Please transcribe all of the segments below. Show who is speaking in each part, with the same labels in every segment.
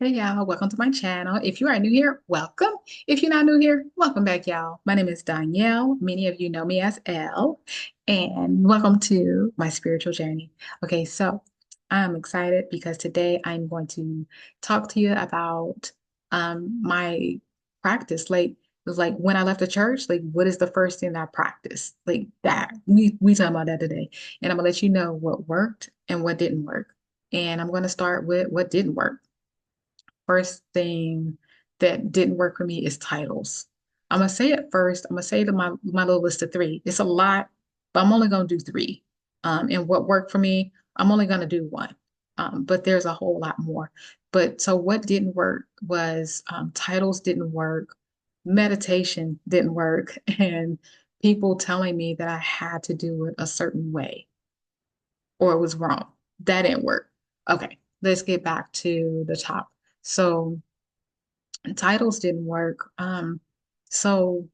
Speaker 1: Hey y'all, welcome to my channel. If you are new here, welcome. If you're not new here, welcome back, y'all. My name is Danielle. Many of you know me as Elle, and welcome to my spiritual journey. Okay, so I'm excited because today I'm going to talk to you about my practice. Like when I left the church, like what is the first thing that I practiced? Like that. We talking about that today. And I'm gonna let you know what worked and what didn't work. And I'm gonna start with what didn't work. First thing that didn't work for me is titles. I'm gonna say it first. I'm gonna say my little list of three. It's a lot, but I'm only gonna do three. And what worked for me, I'm only gonna do one. But there's a whole lot more. But so what didn't work was titles didn't work, meditation didn't work, and people telling me that I had to do it a certain way or it was wrong. That didn't work. Okay, let's get back to the top. So titles didn't work. So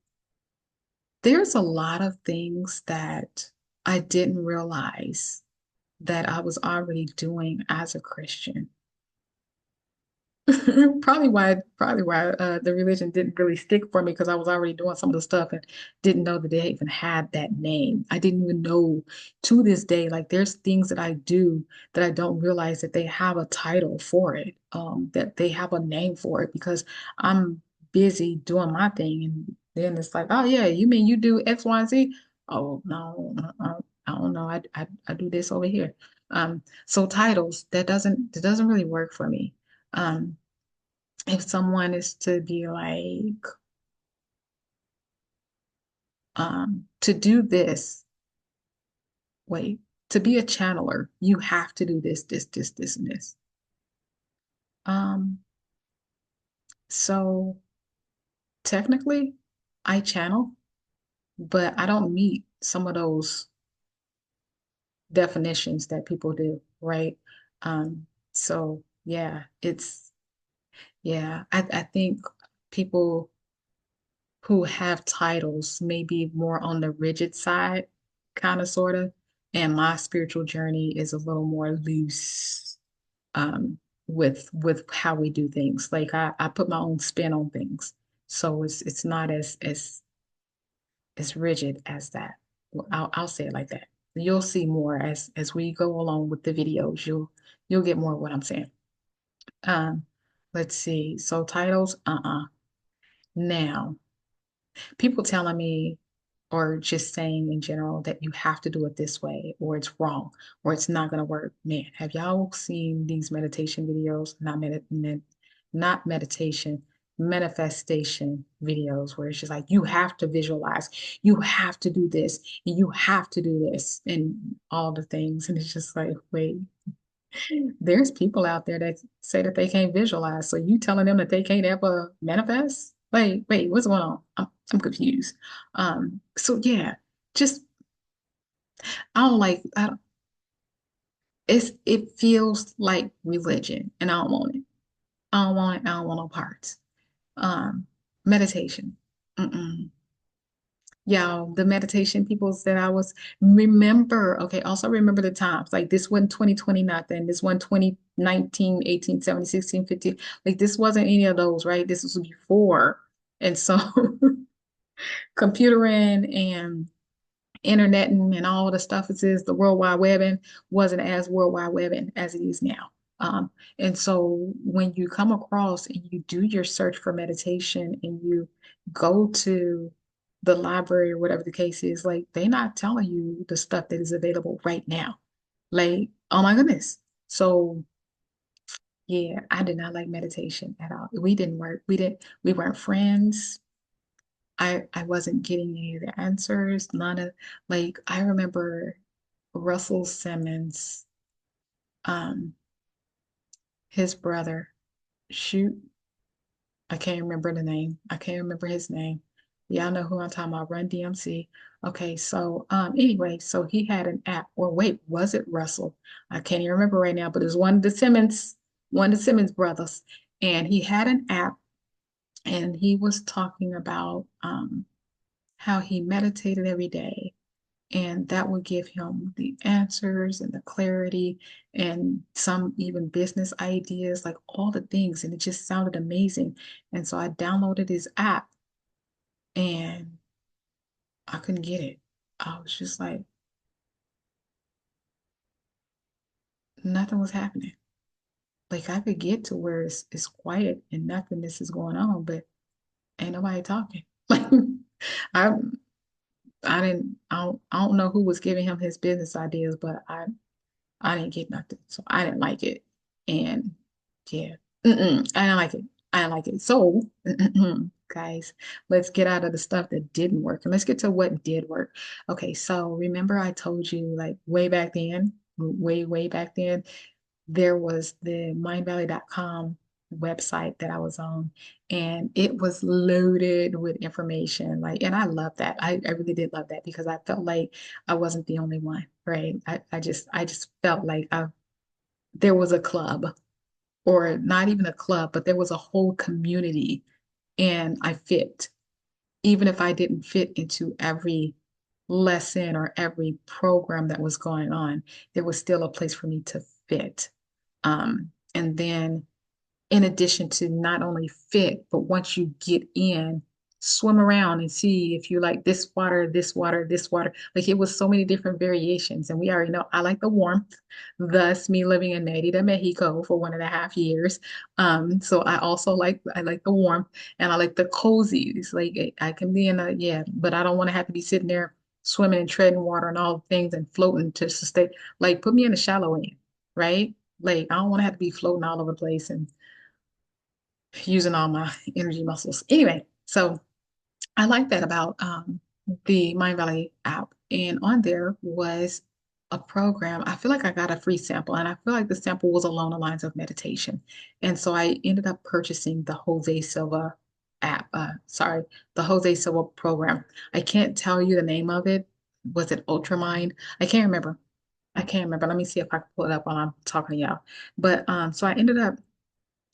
Speaker 1: there's a lot of things that I didn't realize that I was already doing as a Christian. Probably why the religion didn't really stick for me because I was already doing some of the stuff and didn't know that they even had that name. I didn't even know to this day, like there's things that I do that I don't realize that they have a title for it, that they have a name for it because I'm busy doing my thing. And then it's like, oh yeah, you mean you do X, Y, and Z? Oh no, I don't know. I do this over here. So titles, that doesn't really work for me. Um, if someone is to be like, to do this, wait, to be a channeler, you have to do this, and this. Um, so technically, I channel, but I don't meet some of those definitions that people do, right? So yeah, I think people who have titles may be more on the rigid side, kind of, sort of. And my spiritual journey is a little more loose with how we do things. Like I put my own spin on things. So it's not as rigid as that. Well, I'll say it like that. You'll see more as we go along with the videos. You'll get more of what I'm saying. Um, let's see. So titles, Now, people telling me or just saying in general that you have to do it this way or it's wrong or it's not going to work. Man, have y'all seen these meditation videos? Not meditation, manifestation videos where it's just like you have to visualize, you have to do this, and you have to do this, and all the things. And it's just like, wait, there's people out there that say that they can't visualize. So you telling them that they can't ever manifest? Wait, what's going on? I'm confused. So yeah, just I don't like I don't, it feels like religion and I don't want it. I don't want it. I don't want no parts. Um, meditation. Mm-mm. Y'all, the meditation peoples that I was remember, okay, also remember the times. Like this wasn't 2020 nothing. This wasn't 2019, 18, 17, 16, 15. Like this wasn't any of those, right? This was before. And so computering and internet and all the stuff it is, the World Wide Web and wasn't as World Wide Web as it is now. And so when you come across and you do your search for meditation and you go to the library or whatever the case is, like they're not telling you the stuff that is available right now. Like, oh my goodness. So yeah, I did not like meditation at all. We didn't work. We weren't friends. I wasn't getting any of the answers. None of like I remember Russell Simmons, um, his brother, shoot, I can't remember the name. I can't remember his name. Y'all know who I'm talking about, Run DMC. Okay, so anyway, so he had an app, or wait, was it Russell? I can't even remember right now, but it was one of the Simmons brothers, and he had an app and he was talking about how he meditated every day And that would give him the answers and the clarity and some even business ideas, like all the things. And it just sounded amazing. And so I downloaded his app and I couldn't get it. I was just like, nothing was happening. Like I could get to where it's quiet and nothingness is going on, but ain't nobody talking. Like I I don't know who was giving him his business ideas, but I didn't get nothing. So I didn't like it. And yeah, I didn't like it. I didn't like it. So guys, let's get out of the stuff that didn't work and let's get to what did work. Okay, so remember I told you like way back then, way back then, there was the mindvalley.com website that I was on, and it was loaded with information. Like, and I love that. I really did love that because I felt like I wasn't the only one, right? I just felt like there was a club, or not even a club, but there was a whole community, and I fit. Even if I didn't fit into every lesson or every program that was going on, there was still a place for me to fit. And then in addition to not only fit, but once you get in, swim around and see if you like this water, this water, this water. Like it was so many different variations. And we already know I like the warmth, thus me living in Merida, Mexico for 1.5 years. So I like the warmth and I like the cozy. It's like I can be in a, yeah, but I don't want to have to be sitting there swimming and treading water and all the things and floating to stay. Like put me in a shallow end, right? Like I don't want to have to be floating all over the place and using all my energy muscles. Anyway, so I like that about the Mind Valley app. And on there was a program. I feel like I got a free sample, and I feel like the sample was along the lines of meditation. And so I ended up purchasing the Jose Silva app. The Jose Silva program. I can't tell you the name of it. Was it Ultramind? I can't remember. I can't remember. Let me see if I can pull it up while I'm talking to y'all. But so I ended up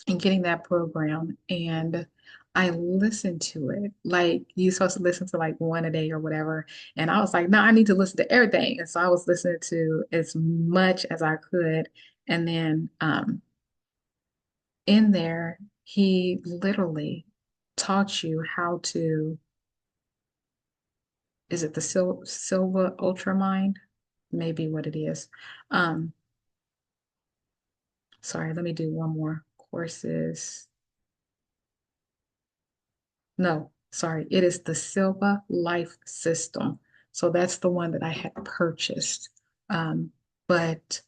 Speaker 1: and getting that program, and I listened to it like you're supposed to listen to like one a day or whatever. And I was like, no, I need to listen to everything. And so I was listening to as much as I could. And then in there, he literally taught you how to, is it the Silva Ultramind? Maybe what it is. Um, sorry, let me do one more. Courses. No, sorry, it is the Silva Life System. So that's the one that I had purchased. But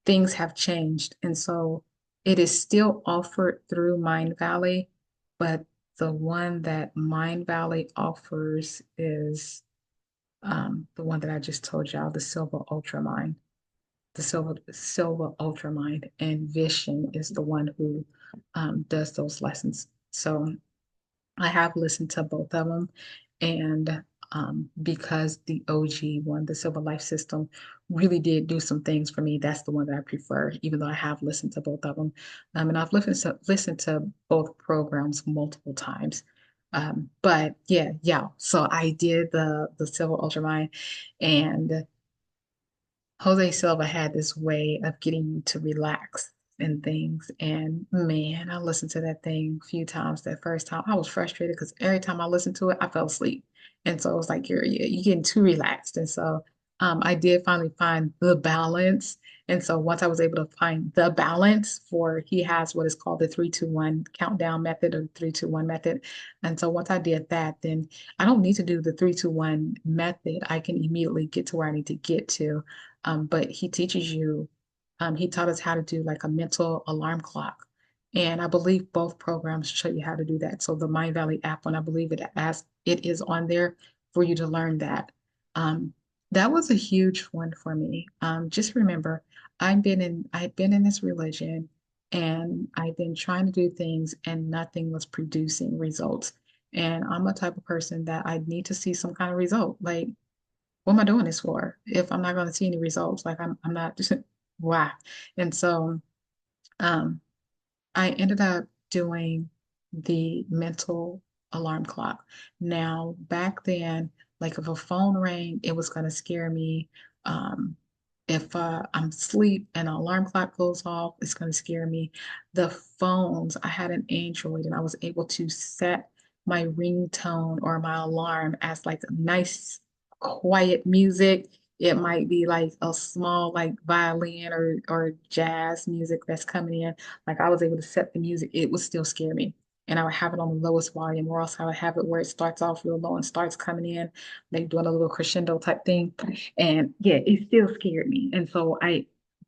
Speaker 1: things have changed. And so it is still offered through Mind Valley, but the one that Mind Valley offers is the one that I just told y'all, the Silva Ultramind. The Silva Ultramind, and Vision is the one who does those lessons. So I have listened to both of them, and because the OG one, the Silver Life System, really did do some things for me, that's the one that I prefer, even though I have listened to both of them. And I've listened to both programs multiple times. But yeah, yeah. So I did the Silver Ultramind, and Jose Silva had this way of getting you to relax and things. And man, I listened to that thing a few times. That first time, I was frustrated because every time I listened to it, I fell asleep. And so it was like you're getting too relaxed. And so I did finally find the balance. And so once I was able to find the balance for, he has what is called the 3-2-1 countdown method, or 3-2-1 method. And so once I did that, then I don't need to do the 3-2-1 method. I can immediately get to where I need to get to. But he teaches you, he taught us how to do like a mental alarm clock. And I believe both programs show you how to do that. So the Mind Valley app, when I believe it is on there for you to learn that. Um, that was a huge one for me. Just remember, I've been in this religion, and I've been trying to do things and nothing was producing results. And I'm a type of person that I need to see some kind of result. Like, what am I doing this for if I'm not going to see any results? Like I'm not just why. And so um, I ended up doing the mental alarm clock. Now, back then, Like if a phone rang, it was going to scare me. Um, if I'm asleep and an alarm clock goes off, it's going to scare me. The phones, I had an Android and I was able to set my ringtone or my alarm as like a nice, quiet music. It might be like a small like violin or jazz music that's coming in. Like I was able to set the music. It would still scare me. And I would have it on the lowest volume, or else I would have it where it starts off real low and starts coming in, like doing a little crescendo type thing. And yeah, it still scared me. And so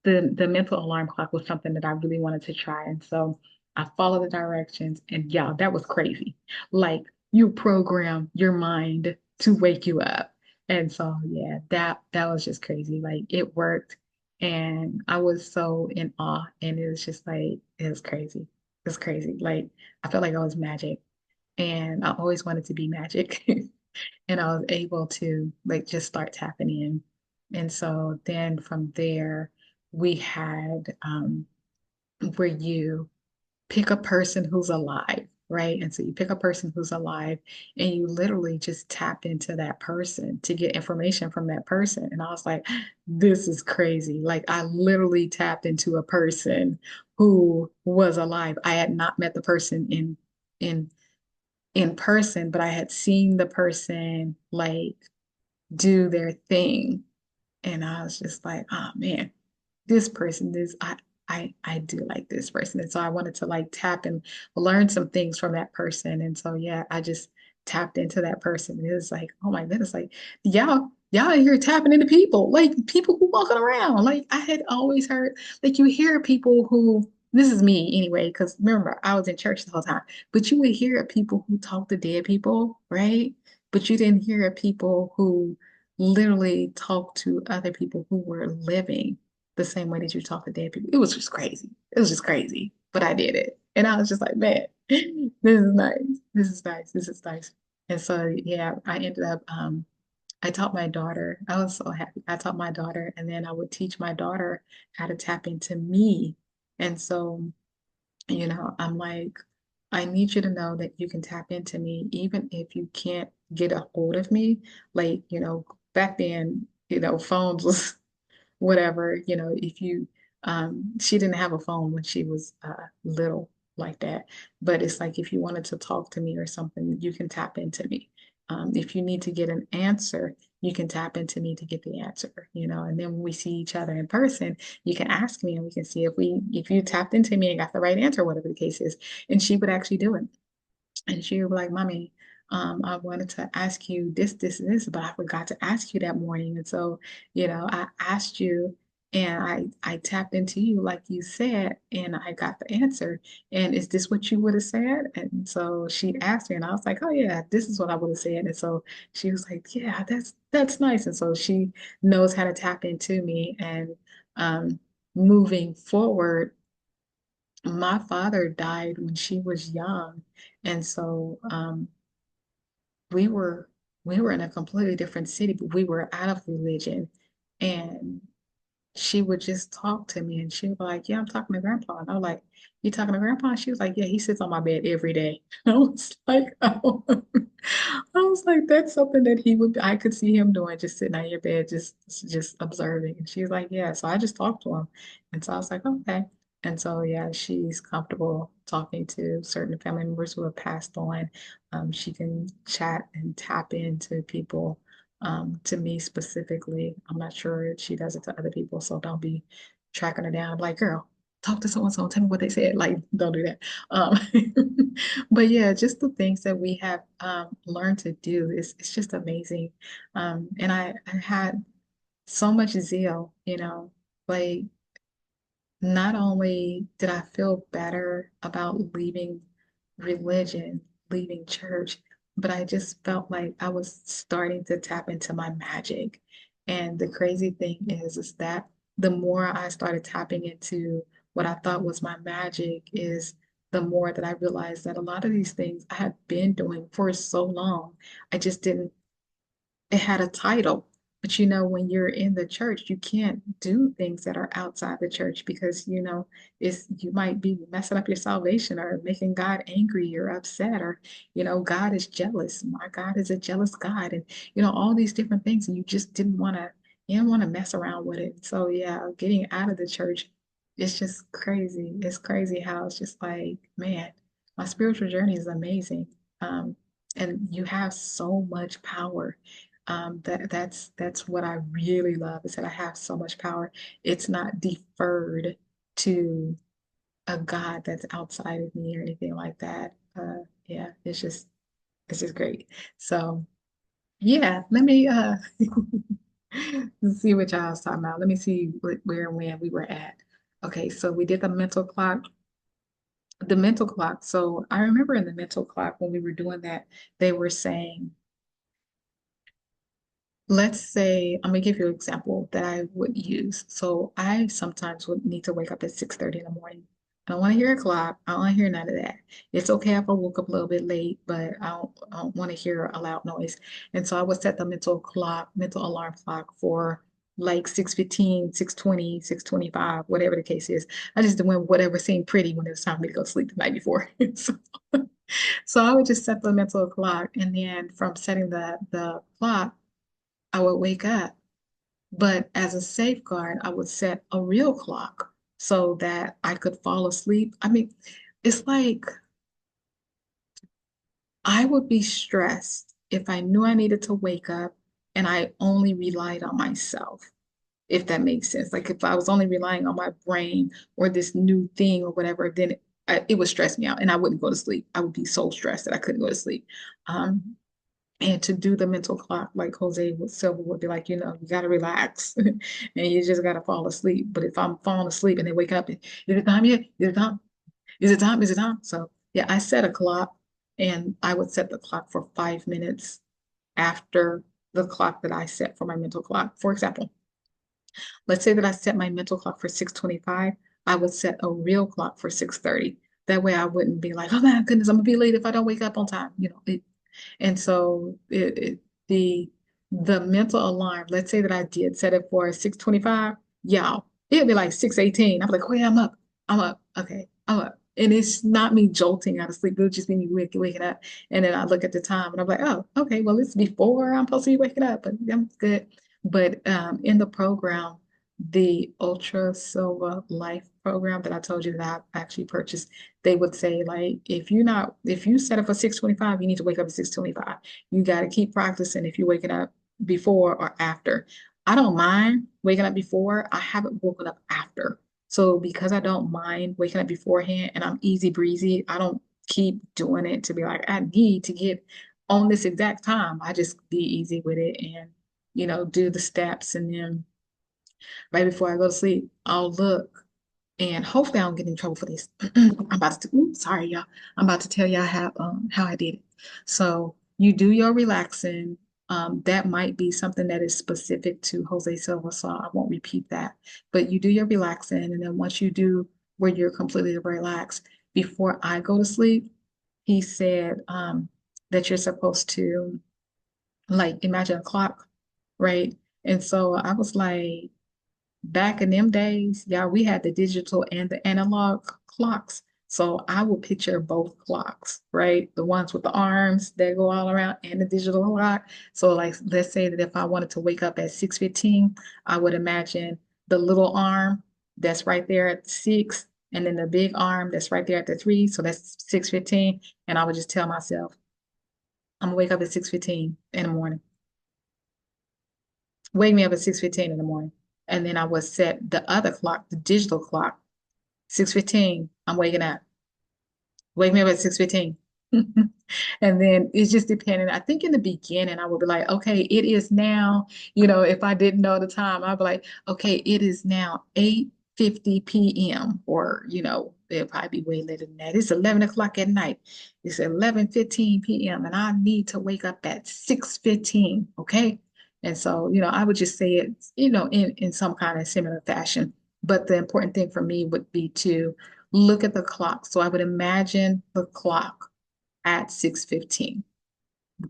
Speaker 1: the mental alarm clock was something that I really wanted to try. And so I followed the directions, and yeah, that was crazy. Like you program your mind to wake you up. And so yeah, that was just crazy. Like it worked, and I was so in awe, and it was just like it was crazy. It's crazy. Like I felt like I was magic, and I always wanted to be magic. And I was able to like just start tapping in. And so then from there, we had where you pick a person who's alive, right? And so you pick a person who's alive and you literally just tap into that person to get information from that person. And I was like, this is crazy. Like I literally tapped into a person who was alive. I had not met the person in in person, but I had seen the person like do their thing. And I was just like, oh man, this person, this I do like this person. And so I wanted to like tap and learn some things from that person. And so yeah, I just tapped into that person. It was like, oh my goodness, like y'all are here tapping into people, like people who walking around. Like I had always heard, like you hear people who this is me anyway, because remember, I was in church the whole time, but you would hear people who talk to dead people, right? But you didn't hear people who literally talk to other people who were living the same way that you talk to dead people. It was just crazy. It was just crazy. But I did it. And I was just like, man, this is nice. This is nice. This is nice. And so yeah, I ended up I taught my daughter. I was so happy. I taught my daughter and then I would teach my daughter how to tap into me. And so, I'm like, I need you to know that you can tap into me even if you can't get a hold of me. Like, back then, phones was whatever, if you she didn't have a phone when she was little like that. But it's like if you wanted to talk to me or something, you can tap into me. If you need to get an answer, you can tap into me to get the answer, and then when we see each other in person, you can ask me and we can see if you tapped into me and got the right answer, whatever the case is. And she would actually do it. And she would be like, Mommy, I wanted to ask you this, this, and this, but I forgot to ask you that morning. And so, I asked you and I tapped into you like you said, and I got the answer. And is this what you would have said? And so she asked me, and I was like, oh yeah, this is what I would have said. And so she was like, yeah, that's nice. And so she knows how to tap into me. And moving forward, my father died when she was young. And so we were we were in a completely different city, but we were out of religion. And she would just talk to me and she would be like, yeah, I'm talking to grandpa. And I was like, you talking to grandpa? And she was like, yeah, he sits on my bed every day. I was like, oh. I was like, that's something that I could see him doing, just sitting on your bed, just observing. And she was like, yeah. So I just talked to him. And so I was like, okay. And so yeah, she's comfortable talking to certain family members who have passed on. She can chat and tap into people. To me specifically, I'm not sure if she does it to other people, so don't be tracking her down. I'm like, girl, talk to so and so, tell me what they said. Like, don't do that. Um, but yeah, just the things that we have learned to do is it's just amazing. And I had so much zeal, like not only did I feel better about leaving religion, leaving church, but I just felt like I was starting to tap into my magic. And the crazy thing is that the more I started tapping into what I thought was my magic is the more that I realized that a lot of these things I had been doing for so long. I just didn't, it had a title, But when you're in the church, you can't do things that are outside the church because you might be messing up your salvation or making God angry or upset, or God is jealous. My God is a jealous God, and all these different things, and you didn't want to mess around with it. So yeah, getting out of the church, it's just crazy. It's crazy how it's just like, man, my spiritual journey is amazing. Um, and you have so much power. That's what I really love, is that I have so much power. It's not deferred to a God that's outside of me or anything like that. Yeah, it's just great. So yeah, let me see what y'all was talking about. Let me see where and when we were at. Okay, so we did the mental clock. The mental clock. So I remember in the mental clock when we were doing that, they were saying, let's say, I'm gonna give you an example that I would use. So I sometimes would need to wake up at 6:30 in the morning. I don't want to hear a clock. I don't want to hear none of that. It's okay if I woke up a little bit late, but I don't want to hear a loud noise. And so I would set the mental alarm clock for like 6:15, 6:20, 6:25, whatever the case is. I just went whatever seemed pretty when it was time for me to go to sleep the night before. So, so I would just set the mental clock, and then from setting the clock, I would wake up. But as a safeguard, I would set a real clock so that I could fall asleep. I mean, it's like I would be stressed if I knew I needed to wake up and I only relied on myself, if that makes sense. Like if I was only relying on my brain or this new thing or whatever, then it would stress me out and I wouldn't go to sleep. I would be so stressed that I couldn't go to sleep. Um, And to do the mental clock, like Silva would be like, you got to relax and you just got to fall asleep. But if I'm falling asleep and they wake up, is it time yet? Is it time? Is it time? Is it time? So yeah, I set a clock, and I would set the clock for 5 minutes after the clock that I set for my mental clock. For example, let's say that I set my mental clock for 6:25. I would set a real clock for 6:30. That way I wouldn't be like, oh my goodness, I'm gonna be late if I don't wake up on time. And so the mental alarm, let's say that I did set it for 6:25, y'all, it'd be like 6:18. I'm like, oh yeah, I'm up. I'm up. Okay, I'm up. And it's not me jolting out of sleep. It would just be me waking up. And then I look at the time and I'm like, oh, okay, well, it's before I'm supposed to be waking up, but I'm good. But in the program, the Ultra Silva Life program that I told you that I actually purchased, they would say like if you set up for 6:25, you need to wake up at 6:25. You got to keep practicing if you're waking up before or after. I don't mind waking up before. I haven't woken up after. So because I don't mind waking up beforehand and I'm easy breezy, I don't keep doing it to be like, I need to get on this exact time. I just be easy with it and do the steps, and then right before I go to sleep, I'll look, and hopefully I don't get in trouble for this. I'm about to, oops, sorry, y'all. I'm about to tell y'all how I did it. So you do your relaxing. That might be something that is specific to Jose Silva, so I won't repeat that. But you do your relaxing, and then once you do where you're completely relaxed, before I go to sleep, he said that you're supposed to like imagine a clock, right? And so I was like, back in them days, yeah, we had the digital and the analog clocks. So I would picture both clocks, right? The ones with the arms that go all around and the digital clock. So like let's say that if I wanted to wake up at 6:15, I would imagine the little arm that's right there at 6, and then the big arm that's right there at the 3. So that's 6:15. And I would just tell myself, I'm gonna wake up at 6:15 in the morning. Wake me up at 6:15 in the morning. And then I would set the other clock, the digital clock, 6:15, I'm waking up. Wake me up at 6:15. And then it's just depending. I think in the beginning, I would be like, okay, it is now, if I didn't know the time, I'd be like, okay, it is now 8:50 p.m. Or, it'll probably be way later than that. It's 11 o'clock at night. It's 11:15 p.m. and I need to wake up at 6:15. Okay. And so, I would just say it, in some kind of similar fashion. But the important thing for me would be to look at the clock. So I would imagine the clock at 6:15,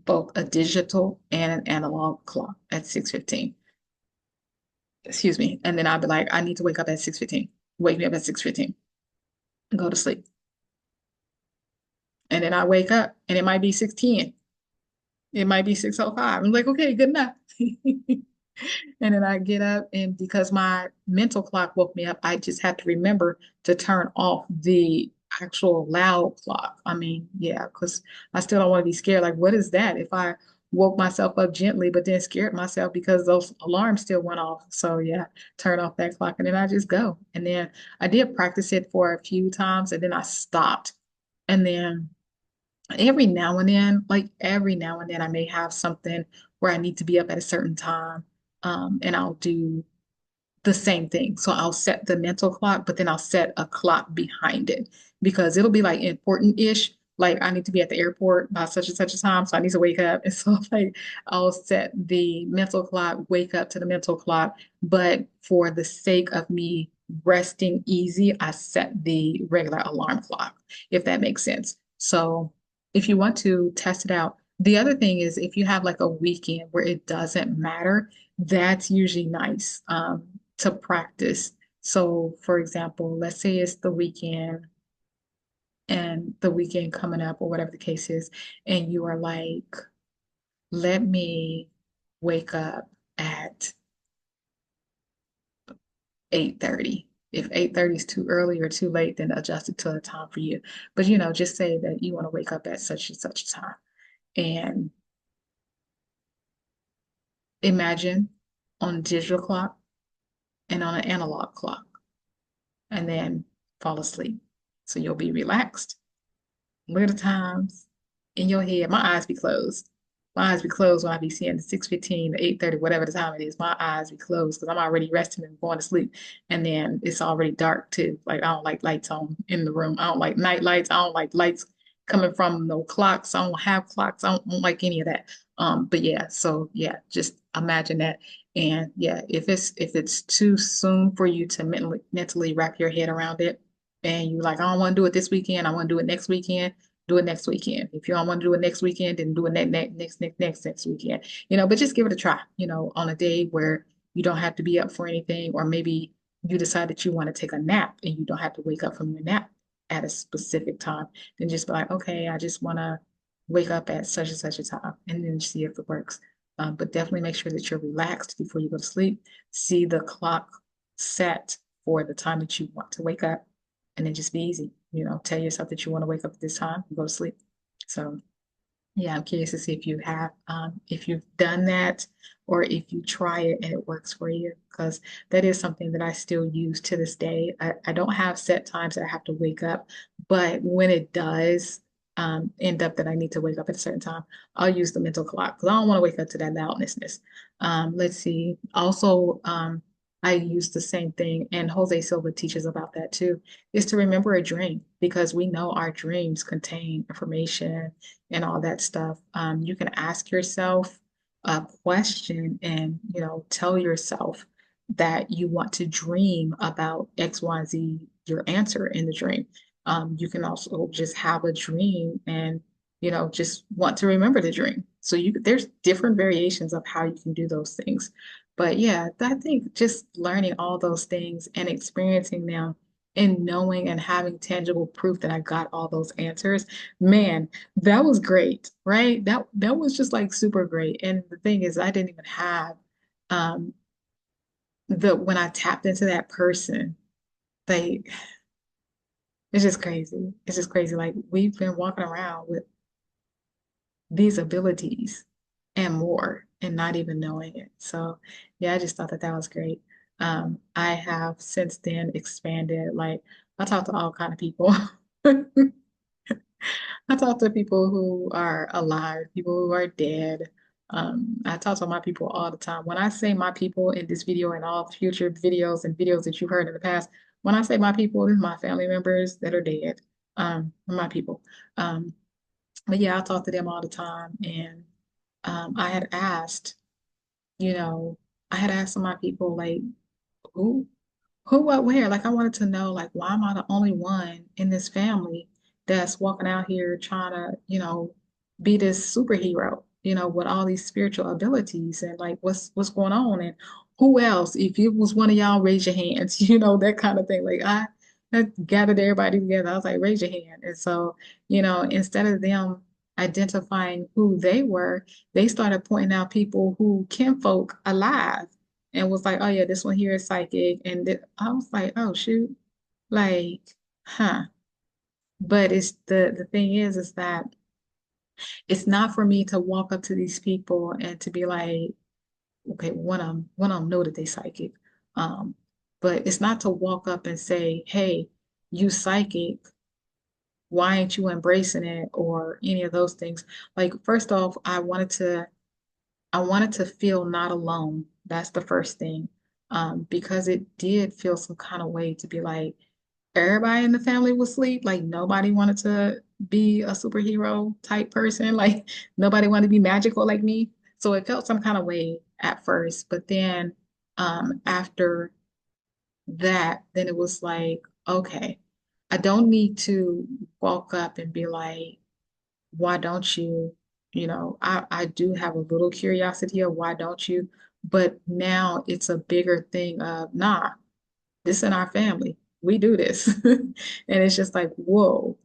Speaker 1: both a digital and an analog clock at 6:15. excuse me, and then I'll be like, I need to wake up at 6:15. Wake me up at 6:15, go to sleep. And then I wake up and it might be 6:10. It might be 6:05. I'm like, okay, good enough. And then I get up, and because my mental clock woke me up, I just had to remember to turn off the actual loud clock. I mean, yeah, because I still don't want to be scared. Like, what is that? If I woke myself up gently, but then scared myself because those alarms still went off. So yeah, turn off that clock, and then I just go. And then I did practice it for a few times, and then I stopped. And then every now and then, like every now and then, I may have something where I need to be up at a certain time, and I'll do the same thing. So I'll set the mental clock, but then I'll set a clock behind it because it'll be like important-ish. Like I need to be at the airport by such and such a time, so I need to wake up. And so like I'll set the mental clock, wake up to the mental clock, but for the sake of me resting easy, I set the regular alarm clock, if that makes sense. So if you want to test it out, the other thing is if you have like a weekend where it doesn't matter, that's usually nice. To practice. So, for example, let's say it's the weekend and the weekend coming up, or whatever the case is, and you are like, let me wake up at 8:30. If 8:30 is too early or too late, then adjust it to a time for you. But just say that you want to wake up at such and such a time. And imagine on a digital clock and on an analog clock, and then fall asleep. So you'll be relaxed. Look at the times in your head. My eyes be closed. My eyes be closed when I be seeing the 6:15, the 8:30, whatever the time it is. My eyes be closed because I'm already resting and going to sleep. And then it's already dark too. Like I don't like lights on in the room. I don't like night lights. I don't like lights coming from no clocks. I don't have clocks. I don't like any of that. But yeah, so yeah, just imagine that. And yeah, if it's too soon for you to mentally wrap your head around it, and you like, I don't want to do it this weekend, I want to do it next weekend, do it next weekend. If you don't want to do it next weekend, then do it next weekend. But just give it a try, on a day where you don't have to be up for anything, or maybe you decide that you want to take a nap and you don't have to wake up from your nap at a specific time. Then just be like, okay, I just want to wake up at such and such a time, and then see if it works. But definitely make sure that you're relaxed before you go to sleep. See the clock set for the time that you want to wake up, and then just be easy. Tell yourself that you want to wake up at this time and go to sleep. So yeah, I'm curious to see if you've done that, or if you try it and it works for you, because that is something that I still use to this day. I don't have set times that I have to wake up, but when it does end up that I need to wake up at a certain time, I'll use the mental clock because I don't want to wake up to that loudness. Let's see. Also, I use the same thing, and Jose Silva teaches about that too, is to remember a dream, because we know our dreams contain information and all that stuff. You can ask yourself a question and, tell yourself that you want to dream about X, Y, Z, your answer in the dream. You can also just have a dream and, just want to remember the dream. So there's different variations of how you can do those things. But yeah, I think just learning all those things and experiencing them and knowing and having tangible proof that I got all those answers, man, that was great, right? That was just like super great. And the thing is, I didn't even have um the when I tapped into that person, like it's just crazy. It's just crazy. Like we've been walking around with these abilities and more and not even knowing it. So yeah, I just thought that that was great. I have since then expanded, like I talk to all kind of people. I talk to people who are alive, people who are dead. I talk to my people all the time. When I say my people in this video and all future videos and videos that you've heard in the past, when I say my people, it's my family members that are dead. My people. Um, but yeah, I talk to them all the time. And I had asked, you know, I had asked some of my people, like, who what, where? Like, I wanted to know, like, why am I the only one in this family that's walking out here trying to, be this superhero? with all these spiritual abilities and like what's going on and who else? If it was one of y'all, raise your hands, that kind of thing. Like I gathered everybody together. I was like, raise your hand. And so, instead of them identifying who they were, they started pointing out people who kinfolk alive and was like, oh yeah, this one here is psychic. And I was like, oh shoot, like, huh. But it's the thing is that it's not for me to walk up to these people and to be like, okay, one of them know that they psychic. Um, but it's not to walk up and say, hey, you psychic, why aren't you embracing it or any of those things? Like, first off, I wanted to feel not alone. That's the first thing. Because it did feel some kind of way to be like, everybody in the family was asleep. Like nobody wanted to be a superhero type person. Like nobody wanted to be magical like me. So it felt some kind of way at first. But then after that, then it was like, okay, I don't need to walk up and be like, why don't you? I do have a little curiosity of why don't you? But now it's a bigger thing of, nah, this in our family. We do this. And it's just like, whoa.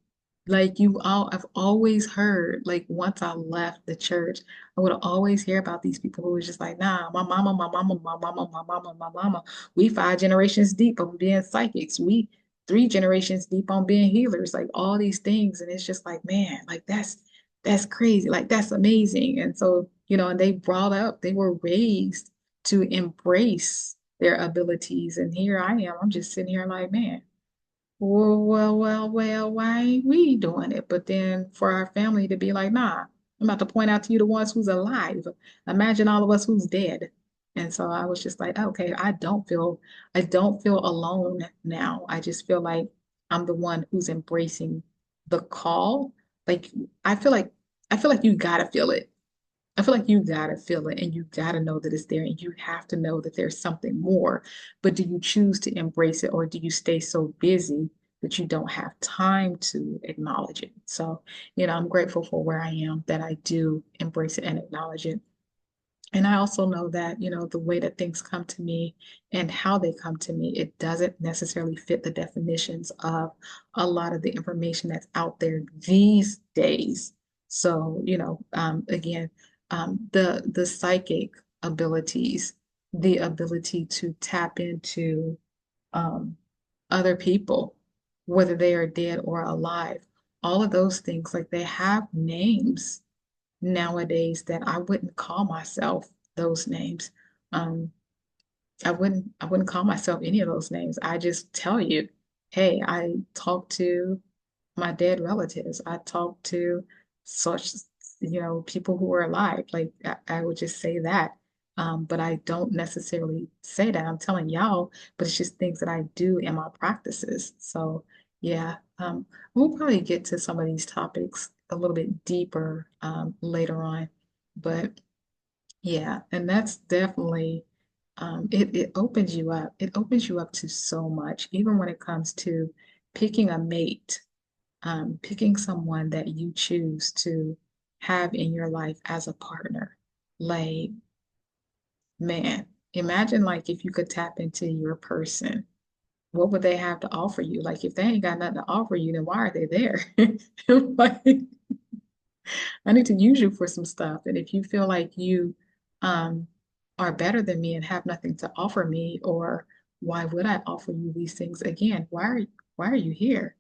Speaker 1: Like I've always heard, like once I left the church, I would always hear about these people who was just like, nah, my mama, my mama, my mama, my mama, my mama. We 5 generations deep on being psychics. We 3 generations deep on being healers, like all these things. And it's just like, man, like that's crazy. Like that's amazing. And so, and they were raised to embrace their abilities. And here I am. I'm just sitting here like, man, well, why ain't we doing it? But then for our family to be like, nah, I'm about to point out to you the ones who's alive. Imagine all of us who's dead. And so I was just like, okay, I don't feel alone now. I just feel like I'm the one who's embracing the call. Like I feel like I feel like you gotta feel it. I feel like you gotta feel it and you gotta know that it's there and you have to know that there's something more. But do you choose to embrace it or do you stay so busy that you don't have time to acknowledge it? So, I'm grateful for where I am, that I do embrace it and acknowledge it. And I also know that, the way that things come to me and how they come to me, it doesn't necessarily fit the definitions of a lot of the information that's out there these days. So, again, the psychic abilities, the ability to tap into um, other people, whether they are dead or alive, all of those things, like they have names nowadays that I wouldn't call myself those names. Um, I wouldn't call myself any of those names. I just tell you, hey, I talk to my dead relatives. I talk to such, people who are alive. Like I would just say that. But I don't necessarily say that. I'm telling y'all, but it's just things that I do in my practices. So yeah, we'll probably get to some of these topics a little bit deeper later on. But yeah, and that's definitely it opens you up. It opens you up to so much, even when it comes to picking a mate, picking someone that you choose to have in your life as a partner. Like, man, imagine like if you could tap into your person, what would they have to offer you? Like, if they ain't got nothing to offer you, then why are they there? Like, I need to use you for some stuff. And if you feel like you um, are better than me and have nothing to offer me, or why would I offer you these things again? Why are you here?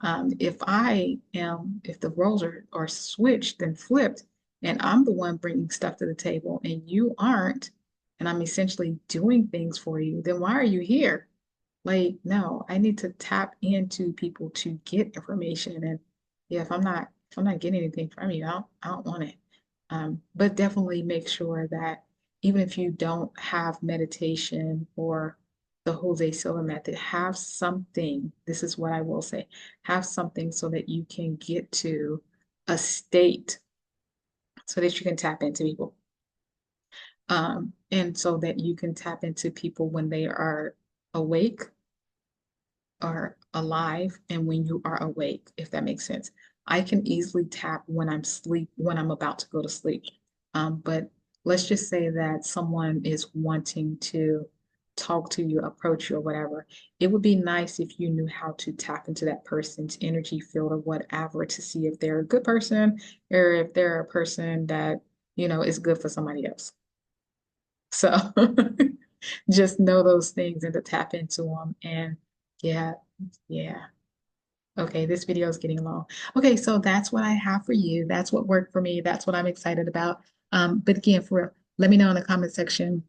Speaker 1: If the roles are switched and flipped, and I'm the one bringing stuff to the table, and you aren't, and I'm essentially doing things for you, then why are you here? Like, no, I need to tap into people to get information. And yeah, if I'm not getting anything from you, I don't want it. But definitely make sure that even if you don't have meditation or the Jose Silva method, have something. This is what I will say, have something so that you can get to a state so that you can tap into people. And so that you can tap into people when they are awake are alive and when you are awake, if that makes sense. I can easily tap when I'm about to go to sleep. But let's just say that someone is wanting to talk to you, approach you, or whatever. It would be nice if you knew how to tap into that person's energy field or whatever to see if they're a good person or if they're a person that, is good for somebody else. So just know those things and to tap into them. And yeah, yeah. Okay, this video is getting long. Okay, so that's what I have for you. That's what worked for me. That's what I'm excited about. But again, for real, let me know in the comment section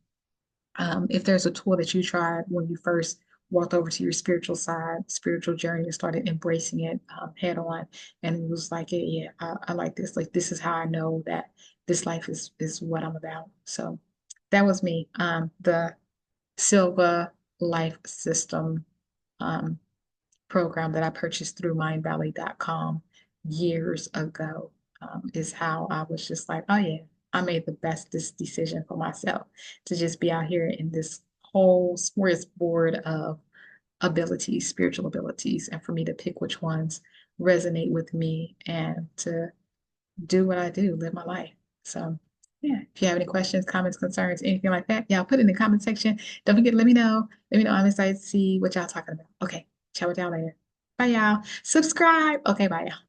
Speaker 1: if there's a tool that you tried when you first walked over to your spiritual side, spiritual journey, and started embracing it head on, and it was like, yeah, I like this. Like this is how I know that this life is what I'm about. So that was me. The Silva Life System. Um, Program that I purchased through mindvalley.com years ago is how I was just like, oh yeah, I made the best this decision for myself to just be out here in this whole smorgasbord of abilities, spiritual abilities, and for me to pick which ones resonate with me and to do what I do, live my life. So yeah, if you have any questions, comments, concerns, anything like that, y'all put it in the comment section. Don't forget to let me know. Let me know. I'm excited to see what y'all talking about. Okay, chat with y'all later. Bye, y'all. Subscribe. Okay, bye, y'all.